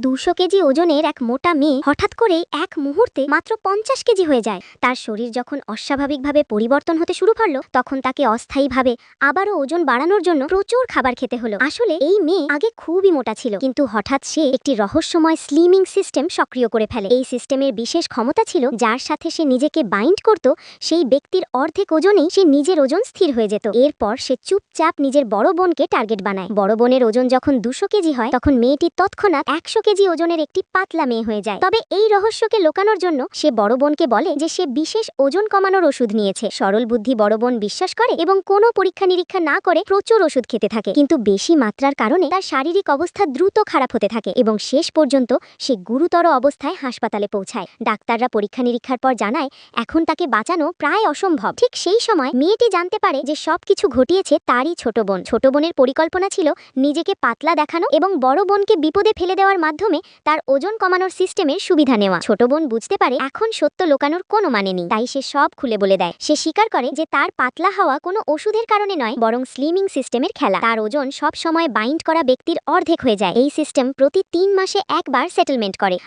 200 KG ওজনের এক মোটা মেয়ে হঠাৎ করে এক মুহূর্তে মাত্র 50 কেজি হয়ে যায়। তার শরীর যখন অস্বাভাবিকভাবে পরিবর্তন হতে শুরু করলো, তখন তাকে অস্থায়ীভাবে আবারও ওজন বাড়ানোর জন্য প্রচুর খাবার খেতে হলো। আসলে এই মেয়ে আগে খুবই মোটা ছিল, কিন্তু হঠাৎ সে একটি রহস্যময় স্লিমিং সিস্টেম সক্রিয় করে ফেলে। এই সিস্টেমের বিশেষ ক্ষমতা ছিল, যার সাথে সে নিজেকে বাইন্ড করত, সেই ব্যক্তির অর্ধেক ওজনেই সে নিজের ওজন স্থির হয়ে যেত। এরপর সে চুপচাপ নিজের বড় বোনকে টার্গেট বানায়। বড় বোনের ওজন যখন 200 কেজি হয়, তখন মেয়েটি তৎক্ষণাৎ 100 কেজি ওজনের একটি পাতলা মেয়ে হয়ে যায়। তবে এই রহস্যকে লুকানোর জন্য সে বড় বোনকে বলে যে সে বিশেষ ওজন কমানোর ওষুধ নিয়েছে। সরল বুদ্ধি বড় বোন বিশ্বাস করে এবং কোনো পরীক্ষা নিরীক্ষা না করে প্রচুর ওষুধ খেতে থাকে, কিন্তু বেশি মাত্রার কারণে তার শারীরিক অবস্থা দ্রুত খারাপ হতে থাকে এবং শেষ পর্যন্ত সে গুরুতর অবস্থায় হাসপাতালে পৌঁছায়। ডাক্তাররা পরীক্ষা নিরীক্ষার পর জানায় এখন তাকে বাঁচানো প্রায় অসম্ভব। ঠিক সেই সময় মেয়েটি জানতে পারে যে সবকিছু ঘটিয়েছে তারই ছোট বোন। ছোট বোনের পরিকল্পনা ছিল নিজেকে পাতলা দেখানো এবং বড় বোনকে বিপদে ফেলে দেওয়ার মাধ্যমে তার ওজন কমানোর সিস্টেমের সুবিধা নেওয়া। ছোট বোন বুঝতে পারে এখন সত্য লুকানোর কোনো মানে নেই, তাই সে সব খুলে বলে দেয়। সে স্বীকার করে যে তার পাতলা হওয়া কোনো ওষুধের কারণে নয়, বরং স্লিমিং সিস্টেমের খেলা। তার ওজন সব সময় বাইন্ড করা ব্যক্তির অর্ধেক হয়ে যায়। এই সিস্টেম প্রতি 3 মাসে একবার সেটেলমেন্ট করে।